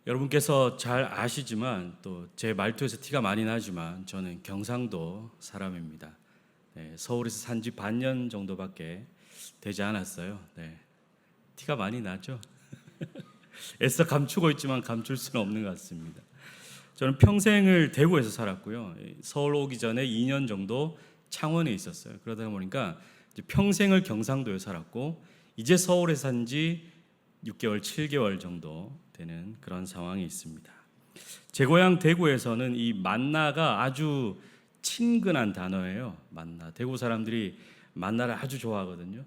여러분께서 잘 아시지만 또 제 말투에서 티가 많이 나지만 저는 경상도 사람입니다. 네, 서울에서 산지 반년 정도밖에 되지 않았어요. 네, 티가 많이 나죠. 애써 감추고 있지만 감출 수는 없는 것 같습니다. 저는 평생을 대구에서 살았고요. 서울 오기 전에 2년 정도 창원에 있었어요. 그러다 보니까 이제 평생을 경상도에 살았고 이제 서울에 산지 6개월, 7개월 정도 되는 그런 상황이 있습니다. 제 고향 대구에서는 이 만나가 아주 친근한 단어예요. 만나. 대구 사람들이 만나를 아주 좋아하거든요.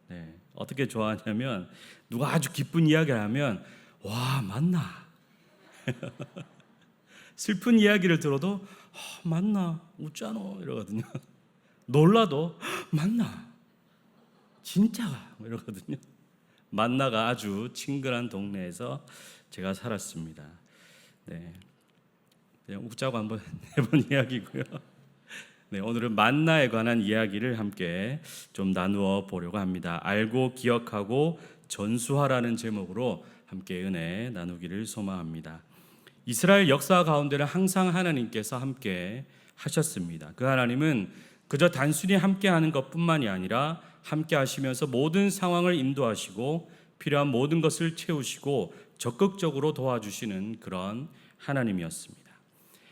네. 어떻게 좋아하냐면 누가 아주 기쁜 이야기를 하면 와, 만나. 슬픈 이야기를 들어도 만나 웃잖아 이러거든요. 놀라도 만나 진짜가 이러거든요. 만나가 아주 친근한 동네에서 제가 살았습니다. 네, 그냥 웃자고 한번 해본 이야기고요. 네, 오늘은 만나에 관한 이야기를 함께 좀 나누어 보려고 합니다. 알고 기억하고 전수하라는 제목으로 함께 은혜 나누기를 소망합니다. 이스라엘 역사 가운데는 항상 하나님께서 함께 하셨습니다. 그 하나님은 그저 단순히 함께 하는 것뿐만이 아니라 함께 하시면서 모든 상황을 인도하시고 필요한 모든 것을 채우시고 적극적으로 도와주시는 그런 하나님이었습니다.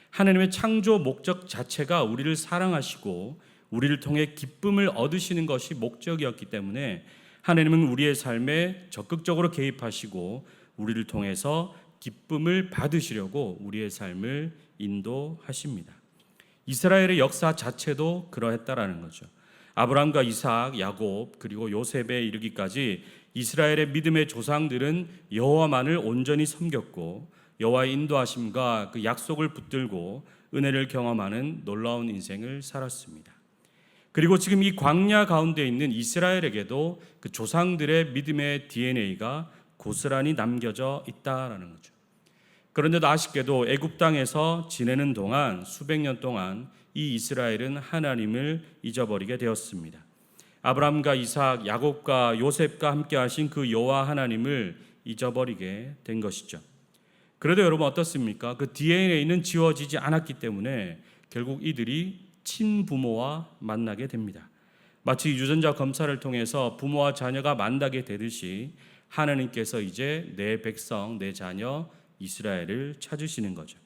하나님의 창조 목적 자체가 우리를 사랑하시고 우리를 통해 기쁨을 얻으시는 것이 목적이었기 때문에 하나님은 우리의 삶에 적극적으로 개입하시고 우리를 통해서 기쁨을 받으시려고 우리의 삶을 인도하십니다. 이스라엘의 역사 자체도 그러했다라는 거죠. 아브라함과 이삭, 야곱 그리고 요셉에 이르기까지 이스라엘의 믿음의 조상들은 여호와만을 온전히 섬겼고 여호와의 인도하심과 그 약속을 붙들고 은혜를 경험하는 놀라운 인생을 살았습니다. 그리고 지금 이 광야 가운데 있는 이스라엘에게도 그 조상들의 믿음의 DNA가 고스란히 남겨져 있다라는 거죠. 그런데도 아쉽게도 애굽 땅에서 지내는 동안 수백 년 동안 이 이스라엘은 하나님을 잊어버리게 되었습니다. 아브라함과 이삭, 야곱과 요셉과 함께 하신 그 여호와 하나님을 잊어버리게 된 것이죠. 그래도 여러분 어떻습니까? 그 DNA는 지워지지 않았기 때문에 결국 이들이 친부모와 만나게 됩니다. 마치 유전자 검사를 통해서 부모와 자녀가 만나게 되듯이 하나님께서 이제 내 백성, 내 자녀 이스라엘을 찾으시는 거죠.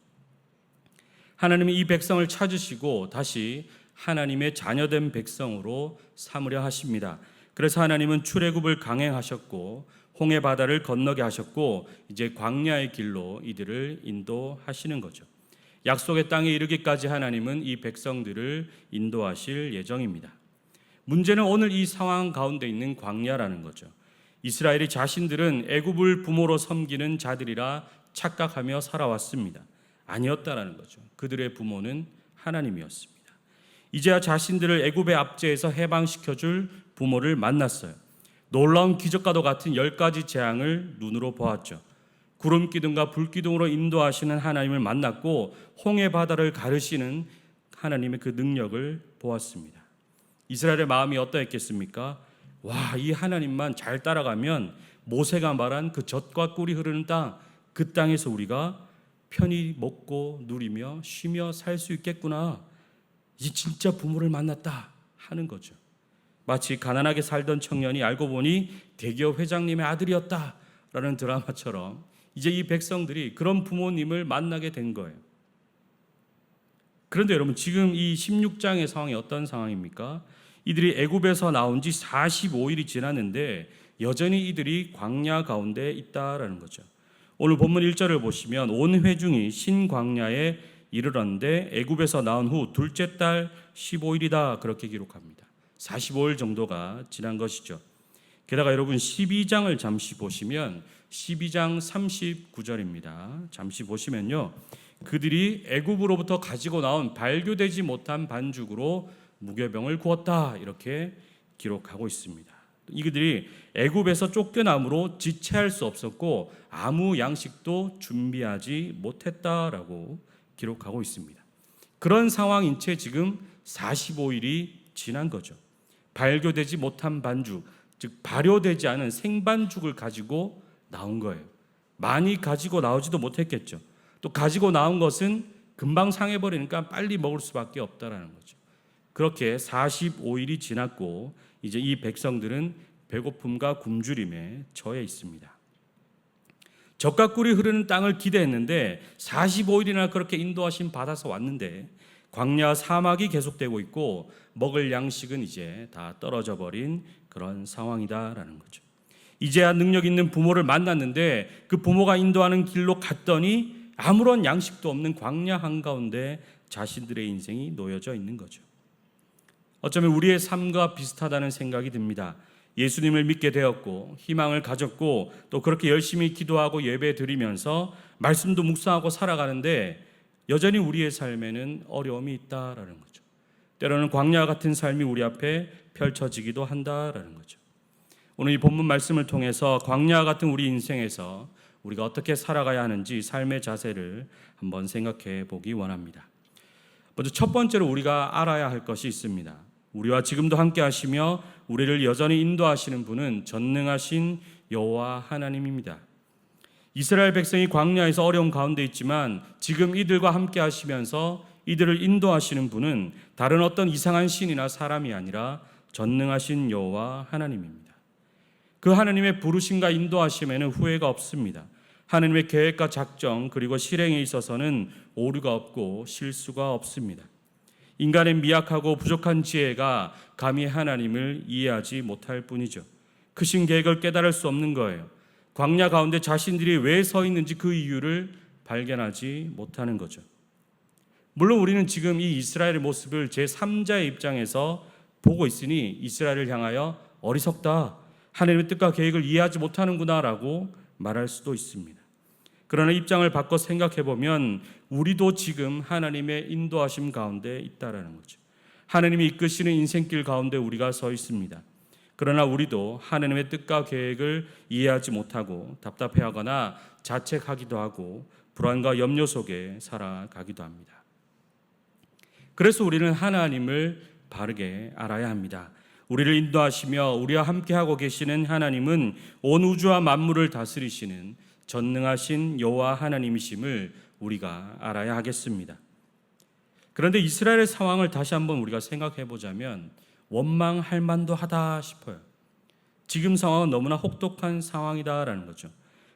하나님이 이 백성을 찾으시고 다시 하나님의 자녀된 백성으로 삼으려 하십니다. 그래서 하나님은 출애굽을 강행하셨고 홍해 바다를 건너게 하셨고 이제 광야의 길로 이들을 인도하시는 거죠. 약속의 땅에 이르기까지 하나님은 이 백성들을 인도하실 예정입니다. 문제는 오늘 이 상황 가운데 있는 광야라는 거죠. 이스라엘이 자신들은 애굽을 부모로 섬기는 자들이라 착각하며 살아왔습니다. 아니었다라는 거죠. 그들의 부모는 하나님이었습니다. 이제야 자신들을 애굽의 압제에서 해방시켜줄 부모를 만났어요. 놀라운 기적과도 같은 10가지 재앙을 눈으로 보았죠. 구름 기둥과 불 기둥으로 인도하시는 하나님을 만났고 홍해 바다를 가르시는 하나님의 그 능력을 보았습니다. 이스라엘의 마음이 어떠했겠습니까? 와, 이 하나님만 잘 따라가면 모세가 말한 그 젖과 꿀이 흐르는 땅, 그 땅에서 우리가 편히 먹고 누리며 쉬며 살 수 있겠구나. 이 진짜 부모를 만났다 하는 거죠. 마치 가난하게 살던 청년이 알고 보니 대기업 회장님의 아들이었다라는 드라마처럼 이제 이 백성들이 그런 부모님을 만나게 된 거예요. 그런데 여러분 지금 이 16장의 상황이 어떤 상황입니까? 이들이 애굽에서 나온 지 45일이 지났는데 여전히 이들이 광야 가운데 있다라는 거죠. 오늘 본문 1절을 보시면 온 회중이 신광야에 이르렀는데 애굽에서 나온 후 둘째 달 15일이다 그렇게 기록합니다. 45일 정도가 지난 것이죠. 게다가 여러분 12장을 잠시 보시면 12장 39절입니다. 잠시 보시면요. 그들이 애굽으로부터 가지고 나온 발교되지 못한 반죽으로 무교병을 구웠다 이렇게 기록하고 있습니다. 이들이 애굽에서 쫓겨남으로 지체할 수 없었고 아무 양식도 준비하지 못했다라고 기록하고 있습니다. 그런 상황인 채 지금 45일이 지난 거죠. 발교되지 못한 반죽, 즉 발효되지 않은 생반죽을 가지고 나온 거예요. 많이 가지고 나오지도 못했겠죠. 또 가지고 나온 것은 금방 상해버리니까 빨리 먹을 수밖에 없다라는 거죠. 그렇게 45일이 지났고 이제 이 백성들은 배고픔과 굶주림에 처해 있습니다. 젖과 꿀이 흐르는 땅을 기대했는데 45일이나 그렇게 인도하심 받아서 왔는데 광야 사막이 계속되고 있고 먹을 양식은 이제 다 떨어져 버린 그런 상황이다라는 거죠. 이제야 능력 있는 부모를 만났는데 그 부모가 인도하는 길로 갔더니 아무런 양식도 없는 광야 한가운데 자신들의 인생이 놓여져 있는 거죠. 어쩌면 우리의 삶과 비슷하다는 생각이 듭니다. 예수님을 믿게 되었고 희망을 가졌고 또 그렇게 열심히 기도하고 예배 드리면서 말씀도 묵상하고 살아가는데 여전히 우리의 삶에는 어려움이 있다라는 거죠. 때로는 광야 같은 삶이 우리 앞에 펼쳐지기도 한다라는 거죠. 오늘 이 본문 말씀을 통해서 광야 같은 우리 인생에서 우리가 어떻게 살아가야 하는지 삶의 자세를 한번 생각해 보기 원합니다. 먼저 첫 번째로 우리가 알아야 할 것이 있습니다. 우리와 지금도 함께 하시며 우리를 여전히 인도하시는 분은 전능하신 여호와 하나님입니다. 이스라엘 백성이 광야에서 어려운 가운데 있지만 지금 이들과 함께 하시면서 이들을 인도하시는 분은 다른 어떤 이상한 신이나 사람이 아니라 전능하신 여호와 하나님입니다. 그 하나님의 부르심과 인도하심에는 후회가 없습니다. 하나님의 계획과 작정 그리고 실행에 있어서는 오류가 없고 실수가 없습니다. 인간의 미약하고 부족한 지혜가 감히 하나님을 이해하지 못할 뿐이죠. 크신 계획을 깨달을 수 없는 거예요. 광야 가운데 자신들이 왜 서 있는지 그 이유를 발견하지 못하는 거죠. 물론 우리는 지금 이 이스라엘의 모습을 제3자의 입장에서 보고 있으니 이스라엘을 향하여 어리석다, 하나님의 뜻과 계획을 이해하지 못하는구나 라고 말할 수도 있습니다. 그러나 입장을 바꿔 생각해 보면 우리도 지금 하나님의 인도하심 가운데 있다라는 거죠. 하나님이 이끄시는 인생길 가운데 우리가 서 있습니다. 그러나 우리도 하나님의 뜻과 계획을 이해하지 못하고 답답해하거나 자책하기도 하고 불안과 염려 속에 살아가기도 합니다. 그래서 우리는 하나님을 바르게 알아야 합니다. 우리를 인도하시며 우리와 함께하고 계시는 하나님은 온 우주와 만물을 다스리시는 전능하신 여호와 하나님이심을 우리가 알아야 하겠습니다. 그런데 이스라엘의 상황을 다시 한번 우리가 생각해 보자면 원망할 만도 하다 싶어요. 지금 상황은 너무나 혹독한 상황이다라는 거죠.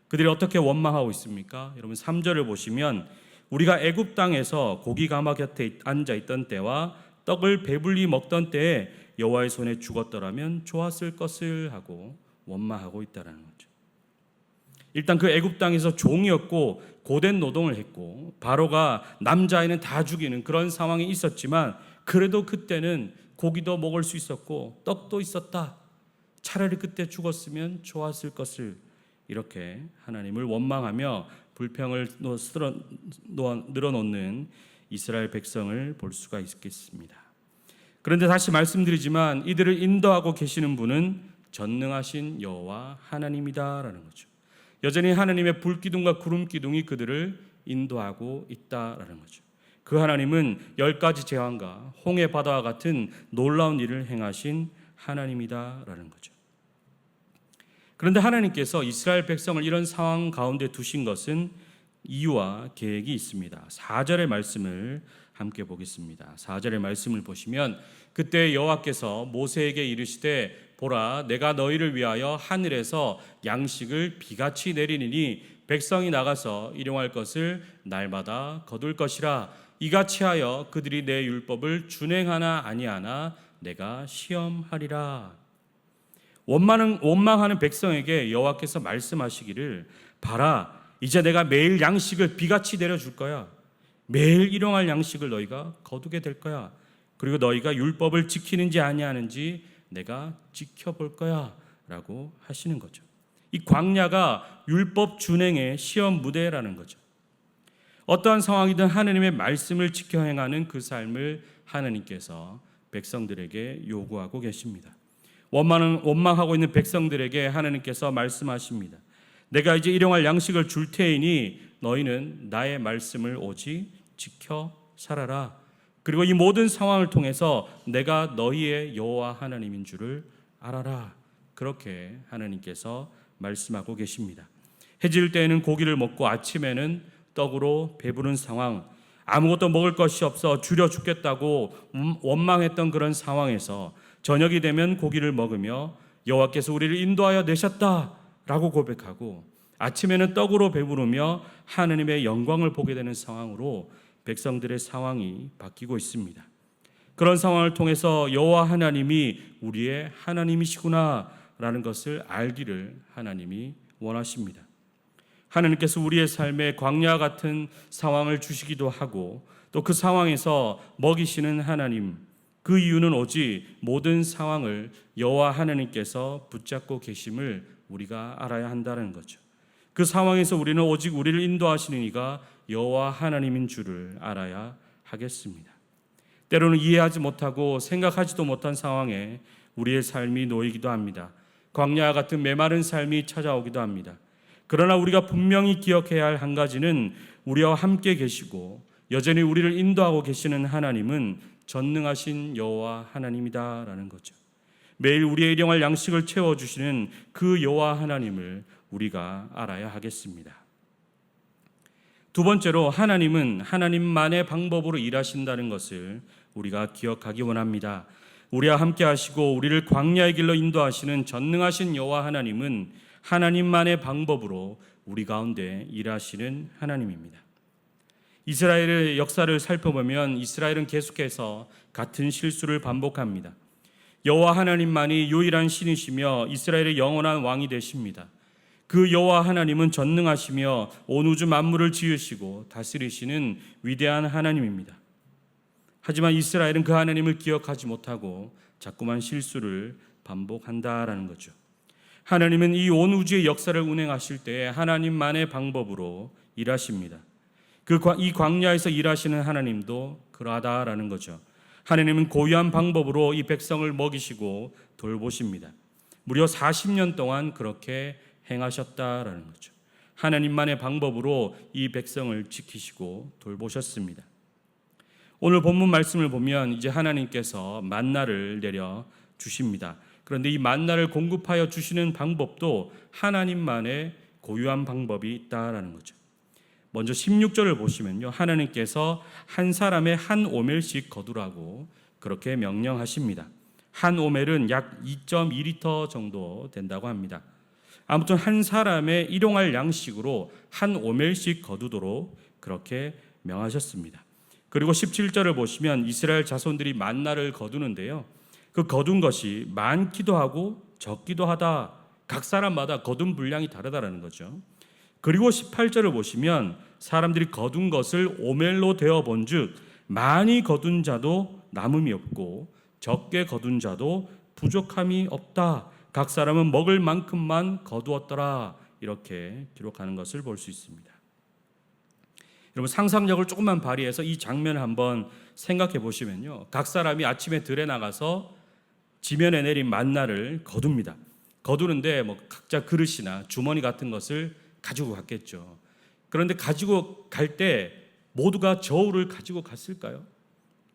그들이 어떻게 원망하고 있습니까? 여러분 3절을 보시면 우리가 애굽 땅에서 고기 가마 곁에 앉아 있던 때와 떡을 배불리 먹던 때에 여호와의 손에 죽었더라면 좋았을 것을 하고 원망하고 있다라는 거죠. 일단 그 애굽 땅에서 종이었고 고된 노동을 했고 바로가 남자아이는 다 죽이는 그런 상황이 있었지만 그래도 그때는 고기도 먹을 수 있었고 떡도 있었다. 차라리 그때 죽었으면 좋았을 것을 이렇게 하나님을 원망하며 불평을 늘어놓는 이스라엘 백성을 볼 수가 있겠습니다. 그런데 다시 말씀드리지만 이들을 인도하고 계시는 분은 전능하신 여호와 하나님이다라는 거죠. 여전히 하나님의 불기둥과 구름기둥이 그들을 인도하고 있다라는 거죠. 그 하나님은 10가지 재앙과 홍해 바다와 같은 놀라운 일을 행하신 하나님이다라는 거죠. 그런데 하나님께서 이스라엘 백성을 이런 상황 가운데 두신 것은 이유와 계획이 있습니다. 4절의 말씀을 함께 보겠습니다. 4절의 말씀을 보시면 그때 여호와께서 모세에게 이르시되 보라 내가 너희를 위하여 하늘에서 양식을 비같이 내리니 백성이 나가서 일용할 것을 날마다 거둘 것이라 이같이 하여 그들이 내 율법을 준행하나 아니하나 내가 시험하리라. 원망하는 백성에게 여호와께서 말씀하시기를 봐라 이제 내가 매일 양식을 비같이 내려줄 거야. 매일 일용할 양식을 너희가 거두게 될 거야. 그리고 너희가 율법을 지키는지 아니하는지 내가 지켜볼 거야 라고 하시는 거죠. 이 광야가 율법 준행의 시험 무대라는 거죠. 어떠한 상황이든 하나님의 말씀을 지켜 행하는 그 삶을 하나님께서 백성들에게 요구하고 계십니다. 원망하고 있는 백성들에게 하나님께서 말씀하십니다. 내가 이제 일용할 양식을 줄 테이니 너희는 나의 말씀을 오직 지켜 살아라. 그리고 이 모든 상황을 통해서 내가 너희의 여호와 하나님인 줄을 알아라. 그렇게 하나님께서 말씀하고 계십니다. 해질 때에는 고기를 먹고 아침에는 떡으로 배부른 상황, 아무것도 먹을 것이 없어 줄여 죽겠다고 원망했던 그런 상황에서 저녁이 되면 고기를 먹으며 여호와께서 우리를 인도하여 내셨다라고 고백하고 아침에는 떡으로 배부르며 하나님의 영광을 보게 되는 상황으로 백성들의 상황이 바뀌고 있습니다. 그런 상황을 통해서 여호와 하나님이 우리의 하나님이시구나라는 것을 알기를 하나님이 원하십니다. 하나님께서 우리의 삶에 광야 같은 상황을 주시기도 하고 또 그 상황에서 먹이시는 하나님, 그 이유는 오직 모든 상황을 여호와 하나님께서 붙잡고 계심을 우리가 알아야 한다는 거죠. 그 상황에서 우리는 오직 우리를 인도하시는 이가 여호와 하나님인 줄을 알아야 하겠습니다. 때로는 이해하지 못하고 생각하지도 못한 상황에 우리의 삶이 놓이기도 합니다. 광야와 같은 메마른 삶이 찾아오기도 합니다. 그러나 우리가 분명히 기억해야 할 한 가지는 우리와 함께 계시고 여전히 우리를 인도하고 계시는 하나님은 전능하신 여호와 하나님이다라는 거죠. 매일 우리의 일용할 양식을 채워주시는 그 여호와 하나님을 우리가 알아야 하겠습니다. 두 번째로 하나님은 하나님만의 방법으로 일하신다는 것을 우리가 기억하기 원합니다. 우리와 함께 하시고 우리를 광야의 길로 인도하시는 전능하신 여호와 하나님은 하나님만의 방법으로 우리 가운데 일하시는 하나님입니다. 이스라엘의 역사를 살펴보면 이스라엘은 계속해서 같은 실수를 반복합니다. 여호와 하나님만이 유일한 신이시며 이스라엘의 영원한 왕이 되십니다. 그 여호와 하나님은 전능하시며 온 우주 만물을 지으시고 다스리시는 위대한 하나님입니다. 하지만 이스라엘은 그 하나님을 기억하지 못하고 자꾸만 실수를 반복한다라는 거죠. 하나님은 이 온 우주의 역사를 운행하실 때 하나님만의 방법으로 일하십니다. 이 광야에서 일하시는 하나님도 그러하다라는 거죠. 하나님은 고유한 방법으로 이 백성을 먹이시고 돌보십니다. 무려 40년 동안 그렇게 행하셨다라는 거죠. 하나님만의 방법으로 이 백성을 지키시고 돌보셨습니다. 오늘 본문 말씀을 보면 이제 하나님께서 만나를 내려 주십니다. 그런데 이 만나를 공급하여 주시는 방법도 하나님만의 고유한 방법이 있다라는 거죠. 먼저 16절을 보시면요. 하나님께서 한 사람의 한 오멜씩 거두라고 그렇게 명령하십니다. 한 오멜은 약 2.2리터 정도 된다고 합니다. 아무튼 한 사람의 일용할 양식으로 한 오멜씩 거두도록 그렇게 명하셨습니다. 그리고 17절을 보시면 이스라엘 자손들이 만나를 거두는데요. 그 거둔 것이 많기도 하고 적기도 하다. 각 사람마다 거둔 분량이 다르다라는 거죠. 그리고 18절을 보시면 사람들이 거둔 것을 오멜로 되어 본즉 많이 거둔 자도 남음이 없고 적게 거둔 자도 부족함이 없다. 각 사람은 먹을 만큼만 거두었더라. 이렇게 기록하는 것을 볼 수 있습니다. 여러분 상상력을 조금만 발휘해서 이 장면을 한번 생각해 보시면요. 각 사람이 아침에 들에 나가서 지면에 내린 만나를 거둡니다. 거두는데 각자 그릇이나 주머니 같은 것을 가지고 갔겠죠. 그런데 가지고 갈 때 모두가 저울을 가지고 갔을까요?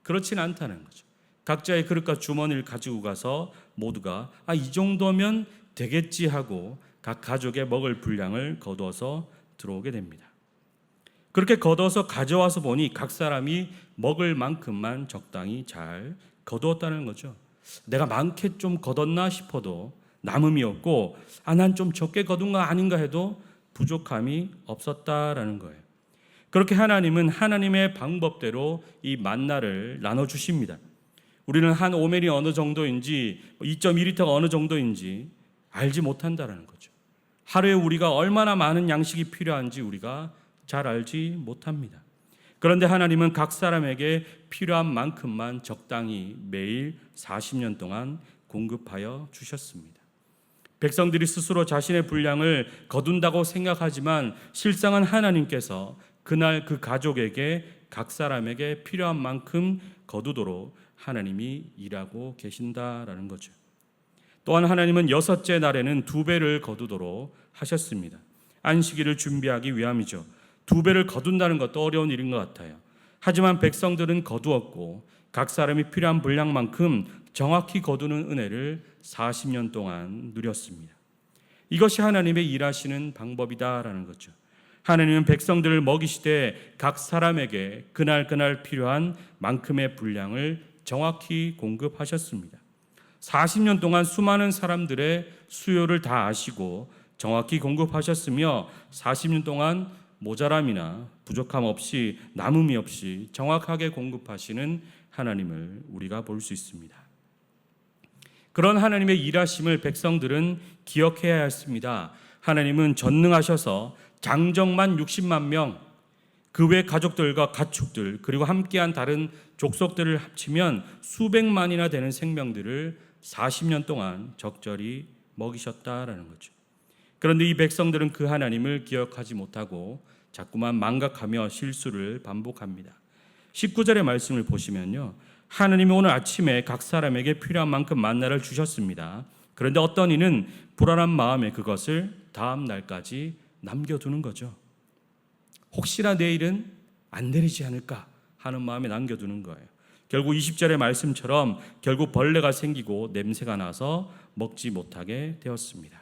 그렇지는 않다는 거죠. 각자의 그릇과 주머니를 가지고 가서 모두가 이 정도면 되겠지 하고 각 가족의 먹을 분량을 거두어서 들어오게 됩니다. 그렇게 거둬서 가져와서 보니 각 사람이 먹을 만큼만 적당히 잘 거두었다는 거죠. 내가 많게 좀 거뒀나 싶어도 남음이 없고 난 좀 적게 거둔 거 아닌가 해도 부족함이 없었다라는 거예요. 그렇게 하나님은 하나님의 방법대로 이 만나를 나눠주십니다. 우리는 한 오멜이 어느 정도인지 2.2리터가 어느 정도인지 알지 못한다라는 거죠. 하루에 우리가 얼마나 많은 양식이 필요한지 우리가 잘 알지 못합니다. 그런데 하나님은 각 사람에게 필요한 만큼만 적당히 매일 40년 동안 공급하여 주셨습니다. 백성들이 스스로 자신의 분량을 거둔다고 생각하지만 실상은 하나님께서 그날 그 가족에게 각 사람에게 필요한 만큼 거두도록 하나님이 일하고 계신다라는 거죠. 또한 하나님은 6째 날에는 2배를 거두도록 하셨습니다. 안식일을 준비하기 위함이죠. 2배를 거둔다는 것도 어려운 일인 것 같아요. 하지만 백성들은 거두었고 각 사람이 필요한 분량만큼 정확히 거두는 은혜를 40년 동안 누렸습니다. 이것이 하나님의 일하시는 방법이다라는 거죠. 하나님은 백성들을 먹이시되 각 사람에게 그날 필요한 만큼의 분량을 정확히 공급하셨습니다. 40년 동안 수많은 사람들의 수요를 다 아시고 정확히 공급하셨으며 40년 동안 모자람이나 부족함 없이 남음이 없이 정확하게 공급하시는 하나님을 우리가 볼 수 있습니다. 그런 하나님의 일하심을 백성들은 기억해야 했습니다. 하나님은 전능하셔서 장정만 60만 명, 그 외 가족들과 가축들 그리고 함께한 다른 족속들을 합치면 수백만이나 되는 생명들을 40년 동안 적절히 먹이셨다라는 거죠. 그런데 이 백성들은 그 하나님을 기억하지 못하고 자꾸만 망각하며 실수를 반복합니다. 19절의 말씀을 보시면요, 하나님이 오늘 아침에 각 사람에게 필요한 만큼 만나를 주셨습니다. 그런데 어떤 이는 불안한 마음에 그것을 다음 날까지 남겨두는 거죠. 혹시나 내일은 안 내리지 않을까 하는 마음에 남겨두는 거예요. 결국 20절의 말씀처럼 결국 벌레가 생기고 냄새가 나서 먹지 못하게 되었습니다.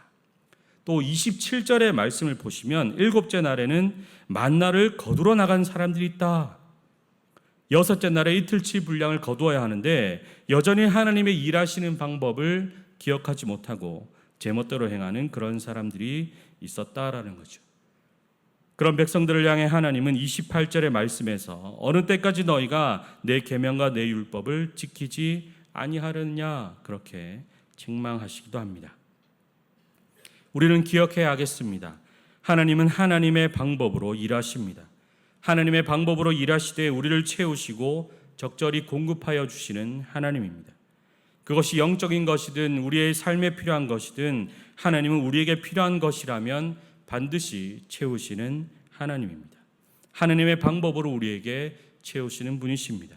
또 27절의 말씀을 보시면 일곱째 날에는 만나를 거두러 나간 사람들이 있다. 여섯째 날에 이틀치 분량을 거두어야 하는데 여전히 하나님의 일하시는 방법을 기억하지 못하고 제멋대로 행하는 그런 사람들이 있었다라는 거죠. 그런 백성들을 향해 하나님은 28절의 말씀에서 어느 때까지 너희가 내 계명과 내 율법을 지키지 아니하느냐 그렇게 책망하시기도 합니다. 우리는 기억해야 하겠습니다. 하나님은 하나님의 방법으로 일하십니다. 하나님의 방법으로 일하시되 우리를 채우시고 적절히 공급하여 주시는 하나님입니다. 그것이 영적인 것이든 우리의 삶에 필요한 것이든 하나님은 우리에게 필요한 것이라면 반드시 채우시는 하나님입니다. 하나님의 방법으로 우리에게 채우시는 분이십니다.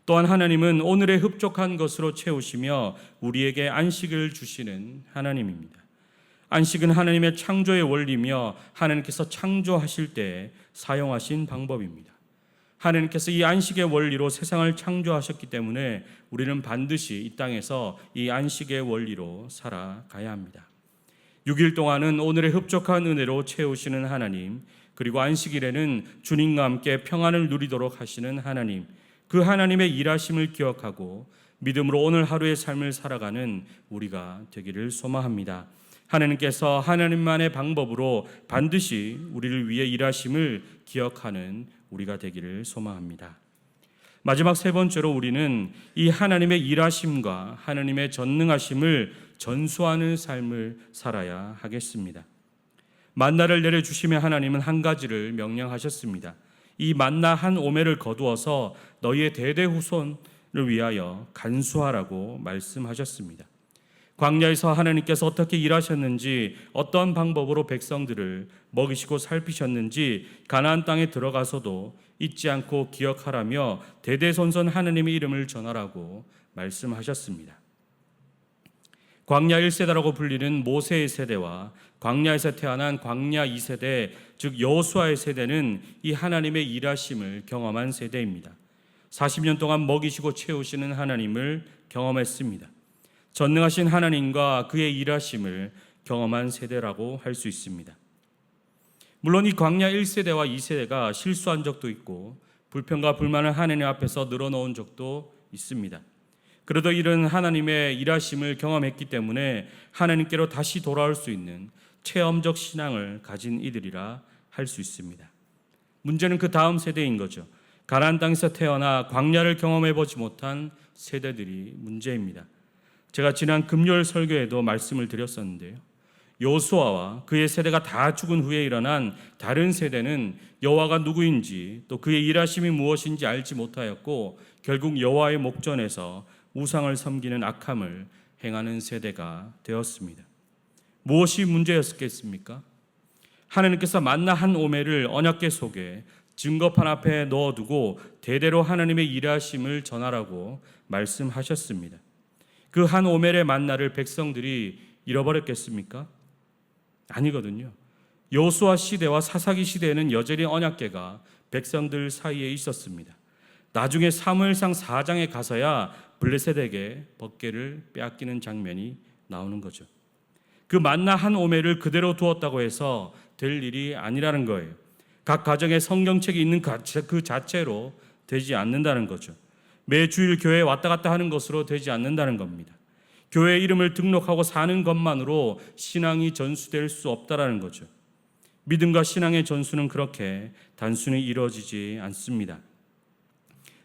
또한 하나님은 오늘의 흡족한 것으로 채우시며 우리에게 안식을 주시는 하나님입니다. 안식은 하나님의 창조의 원리며 하나님께서 창조하실 때 사용하신 방법입니다. 하나님께서 이 안식의 원리로 세상을 창조하셨기 때문에 우리는 반드시 이 땅에서 이 안식의 원리로 살아가야 합니다. 6일 동안은 오늘의 흡족한 은혜로 채우시는 하나님, 그리고 안식일에는 주님과 함께 평안을 누리도록 하시는 하나님, 그 하나님의 일하심을 기억하고 믿음으로 오늘 하루의 삶을 살아가는 우리가 되기를 소망합니다. 하나님께서 하나님만의 방법으로 반드시 우리를 위해 일하심을 기억하는 우리가 되기를 소망합니다. 마지막 세 번째로 우리는 이 하나님의 일하심과 하나님의 전능하심을 전수하는 삶을 살아야 하겠습니다. 만나를 내려주시며 하나님은 한 가지를 명령하셨습니다. 이 만나 한 오멜을 거두어서 너희의 대대 후손을 위하여 간수하라고 말씀하셨습니다. 광야에서 하나님께서 어떻게 일하셨는지, 어떤 방법으로 백성들을 먹이시고 살피셨는지 가나안 땅에 들어가서도 잊지 않고 기억하라며 대대손손 하나님의 이름을 전하라고 말씀하셨습니다. 광야 1세대라고 불리는 모세의 세대와 광야에서 태어난 광야 2세대, 즉 여호수아의 세대는 이 하나님의 일하심을 경험한 세대입니다. 40년 동안 먹이시고 채우시는 하나님을 경험했습니다. 전능하신 하나님과 그의 일하심을 경험한 세대라고 할 수 있습니다. 물론 이 광야 1세대와 2세대가 실수한 적도 있고 불평과 불만을 하나님 앞에서 늘어놓은 적도 있습니다. 그래도 이런 하나님의 일하심을 경험했기 때문에 하나님께로 다시 돌아올 수 있는 체험적 신앙을 가진 이들이라 할 수 있습니다. 문제는 그 다음 세대인 거죠. 가나안 땅에서 태어나 광야를 경험해보지 못한 세대들이 문제입니다. 제가 지난 금요일 설교에도 말씀을 드렸었는데요. 여호수아와 그의 세대가 다 죽은 후에 일어난 다른 세대는 여호와가 누구인지 또 그의 일하심이 무엇인지 알지 못하였고 결국 여호와의 목전에서 우상을 섬기는 악함을 행하는 세대가 되었습니다. 무엇이 문제였겠습니까? 하나님께서 만나 한 오멜을 언약궤 속에 증거판 앞에 넣어두고 대대로 하나님의 일하심을 전하라고 말씀하셨습니다. 그 한 오멜의 만나를 백성들이 잃어버렸겠습니까? 아니거든요. 여호수아 시대와 사사기 시대에는 여전히 언약궤가 백성들 사이에 있었습니다. 나중에 사무엘상 4장에 가서야 블레셋에게 법궤를 빼앗기는 장면이 나오는 거죠. 그 만나 한 오매를 그대로 두었다고 해서 될 일이 아니라는 거예요. 각 가정에 성경책이 있는 그 자체로 되지 않는다는 거죠. 매 주일 교회에 왔다 갔다 하는 것으로 되지 않는다는 겁니다. 교회 이름을 등록하고 사는 것만으로 신앙이 전수될 수 없다라는 거죠. 믿음과 신앙의 전수는 그렇게 단순히 이루어지지 않습니다.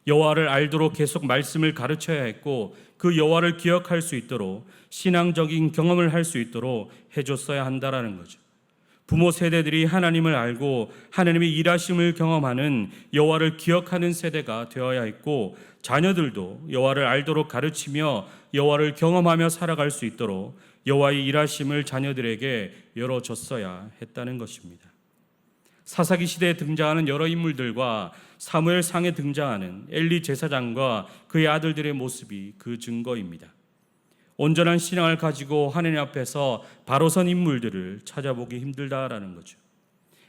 여호와를 알도록 계속 말씀을 가르쳐야 했고 그 여호와를 기억할 수 있도록 신앙적인 경험을 할 수 있도록 해줬어야 한다라는 거죠. 부모 세대들이 하나님을 알고 하나님의 일하심을 경험하는 여호와를 기억하는 세대가 되어야 했고 자녀들도 여호와를 알도록 가르치며 여호와를 경험하며 살아갈 수 있도록 여호와의 일하심을 자녀들에게 열어줬어야 했다는 것입니다. 사사기 시대에 등장하는 여러 인물들과 사무엘상에 등장하는 엘리 제사장과 그의 아들들의 모습이 그 증거입니다. 온전한 신앙을 가지고 하나님 앞에서 바로 선 인물들을 찾아보기 힘들다라는 거죠.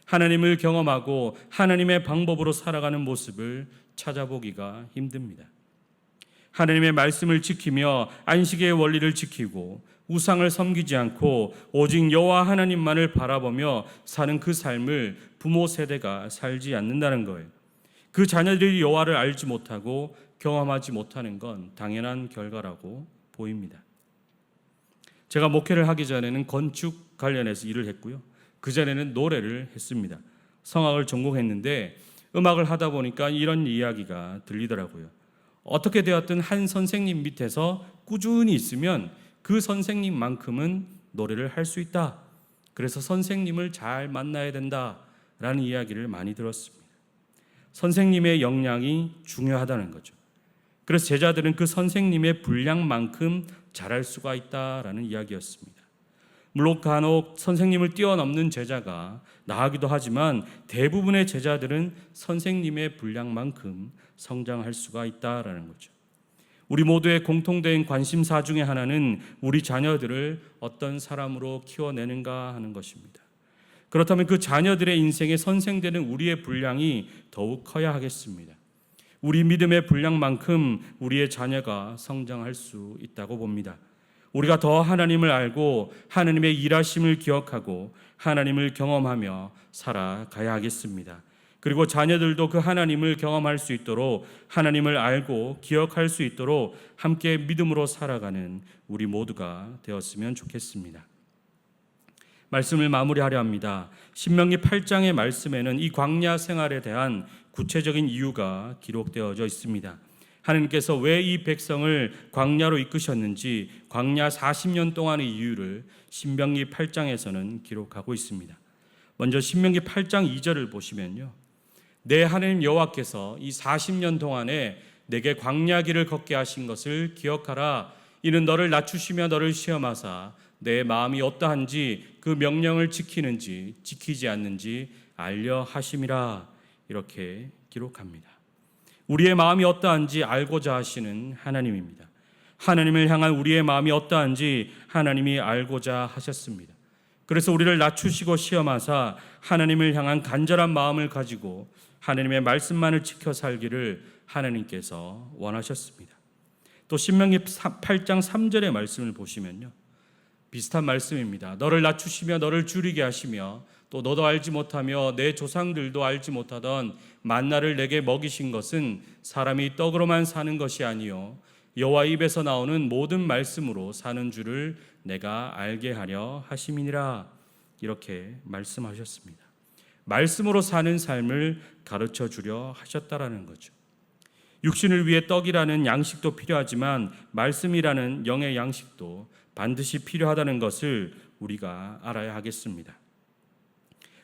하나님을 경험하고 하나님의 방법으로 살아가는 모습을 찾아보기가 힘듭니다. 하나님의 말씀을 지키며 안식의 원리를 지키고 우상을 섬기지 않고 오직 여호와 하나님만을 바라보며 사는 그 삶을 부모 세대가 살지 않는다는 거예요. 그 자녀들이 여호와를 알지 못하고 경험하지 못하는 건 당연한 결과라고 보입니다. 제가 목회를 하기 전에는 건축 관련해서 일을 했고요. 그 전에는 노래를 했습니다. 성악을 전공했는데 음악을 하다 보니까 이런 이야기가 들리더라고요. 어떻게 되었든 한 선생님 밑에서 꾸준히 있으면 그 선생님만큼은 노래를 할 수 있다. 그래서 선생님을 잘 만나야 된다라는 이야기를 많이 들었습니다. 선생님의 역량이 중요하다는 거죠. 그래서 제자들은 그 선생님의 분량만큼 잘할 수가 있다라는 이야기였습니다. 물론 간혹 선생님을 뛰어넘는 제자가 나가기도 하지만 대부분의 제자들은 선생님의 분량만큼 성장할 수가 있다라는 거죠. 우리 모두의 공통된 관심사 중에 하나는 우리 자녀들을 어떤 사람으로 키워내는가 하는 것입니다. 그렇다면 그 자녀들의 인생에 선생되는 우리의 분량이 더욱 커야 하겠습니다. 우리 믿음의 분량만큼 우리의 자녀가 성장할 수 있다고 봅니다. 우리가 더 하나님을 알고 하나님의 일하심을 기억하고 하나님을 경험하며 살아가야 하겠습니다. 그리고 자녀들도 그 하나님을 경험할 수 있도록 하나님을 알고 기억할 수 있도록 함께 믿음으로 살아가는 우리 모두가 되었으면 좋겠습니다. 말씀을 마무리하려 합니다. 신명기 8장의 말씀에는 이 광야 생활에 대한 구체적인 이유가 기록되어져 있습니다. 하나님께서 왜 이 백성을 광야로 이끄셨는지 광야 40년 동안의 이유를 신명기 8장에서는 기록하고 있습니다. 먼저 신명기 8장 2절을 보시면요. 내 하나님 여호와께서 이 40년 동안에 내게 광야길을 걷게 하신 것을 기억하라. 이는 너를 낮추시며 너를 시험하사 내 마음이 어떠한지 그 명령을 지키는지 지키지 않는지 알려 하심이라. 이렇게 기록합니다. 우리의 마음이 어떠한지 알고자 하시는 하나님입니다. 하나님을 향한 우리의 마음이 어떠한지 하나님이 알고자 하셨습니다. 그래서 우리를 낮추시고 시험하사 하나님을 향한 간절한 마음을 가지고 하나님의 말씀만을 지켜 살기를 하나님께서 원하셨습니다. 또 신명기 8장 3절의 말씀을 보시면요. 비슷한 말씀입니다. 너를 낮추시며 너를 줄이게 하시며 또 너도 알지 못하며 내 조상들도 알지 못하던 만나를 내게 먹이신 것은 사람이 떡으로만 사는 것이 아니요 여호와 입에서 나오는 모든 말씀으로 사는 줄을 내가 알게 하려 하심이니라. 이렇게 말씀하셨습니다. 말씀으로 사는 삶을 가르쳐 주려 하셨다라는 거죠. 육신을 위해 떡이라는 양식도 필요하지만 말씀이라는 영의 양식도 반드시 필요하다는 것을 우리가 알아야 하겠습니다.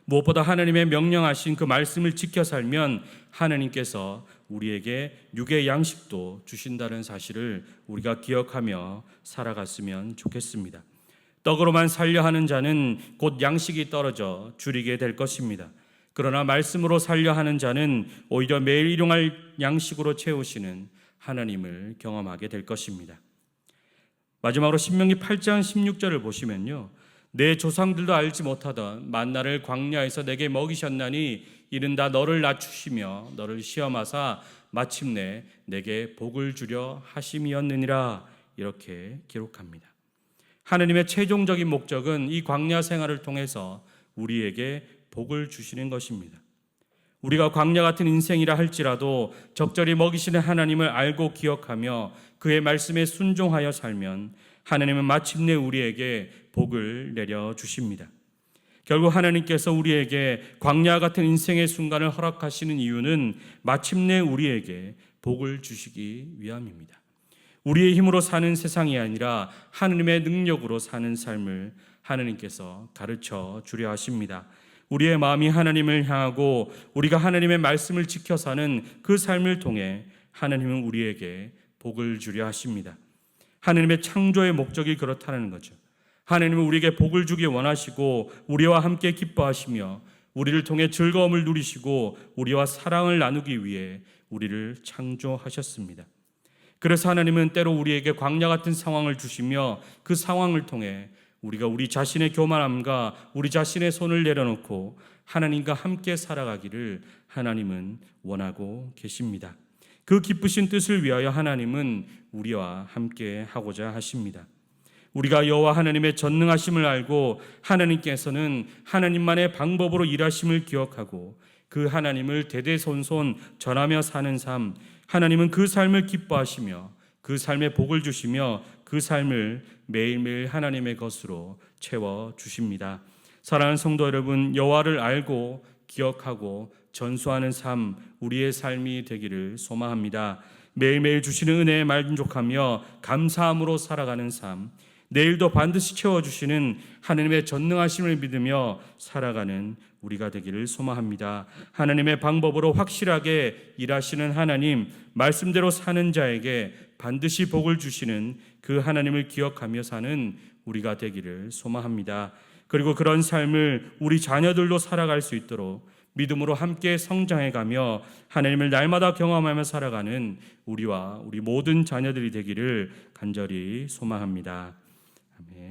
무엇보다 하나님의 명령하신 그 말씀을 지켜 살면 하나님께서 우리에게 육의 양식도 주신다는 사실을 우리가 기억하며 살아갔으면 좋겠습니다. 떡으로만 살려 하는 자는 곧 양식이 떨어져 줄이게 될 것입니다. 그러나 말씀으로 살려 하는 자는 오히려 매일 일용할 양식으로 채우시는 하나님을 경험하게 될 것입니다. 마지막으로 신명기 8장 16절을 보시면요. 내 조상들도 알지 못하던 만나를 광야에서 내게 먹이셨나니 이는 다 너를 낮추시며 너를 시험하사 마침내 내게 복을 주려 하심이었느니라. 이렇게 기록합니다. 하나님의 최종적인 목적은 이 광야 생활을 통해서 우리에게 복을 주시는 것입니다. 우리가 광야 같은 인생이라 할지라도 적절히 먹이시는 하나님을 알고 기억하며 그의 말씀에 순종하여 살면 하나님은 마침내 우리에게 복을 내려 주십니다. 결국 하나님께서 우리에게 광야 같은 인생의 순간을 허락하시는 이유는 마침내 우리에게 복을 주시기 위함입니다. 우리의 힘으로 사는 세상이 아니라 하나님의 능력으로 사는 삶을 하나님께서 가르쳐 주려 하십니다. 우리의 마음이 하나님을 향하고 우리가 하나님의 말씀을 지켜 사는 그 삶을 통해 하나님은 우리에게 복을 주려 하십니다. 하나님의 창조의 목적이 그렇다는 거죠. 하나님은 우리에게 복을 주기 원하시고 우리와 함께 기뻐하시며 우리를 통해 즐거움을 누리시고 우리와 사랑을 나누기 위해 우리를 창조하셨습니다. 그래서 하나님은 때로 우리에게 광야 같은 상황을 주시며 그 상황을 통해 우리가 우리 자신의 교만함과 우리 자신의 손을 내려놓고 하나님과 함께 살아가기를 하나님은 원하고 계십니다. 그 기쁘신 뜻을 위하여 하나님은 우리와 함께 하고자 하십니다. 우리가 여호와 하나님의 전능하심을 알고 하나님께서는 하나님만의 방법으로 일하심을 기억하고 그 하나님을 대대손손 전하며 사는 삶, 하나님은 그 삶을 기뻐하시며 그 삶에 복을 주시며 그 삶을 매일매일 하나님의 것으로 채워주십니다. 사랑하는 성도 여러분, 여호와를 알고 기억하고 전수하는 삶, 우리의 삶이 되기를 소망합니다. 매일매일 주시는 은혜에 만족하며 감사함으로 살아가는 삶, 내일도 반드시 채워주시는 하나님의 전능하심을 믿으며 살아가는 우리가 되기를 소망합니다. 하나님의 방법으로 확실하게 일하시는 하나님, 말씀대로 사는 자에게 반드시 복을 주시는 그 하나님을 기억하며 사는 우리가 되기를 소망합니다. 그리고 그런 삶을 우리 자녀들도 살아갈 수 있도록 믿음으로 함께 성장해가며 하나님을 날마다 경험하며 살아가는 우리와 우리 모든 자녀들이 되기를 간절히 소망합니다. 아멘.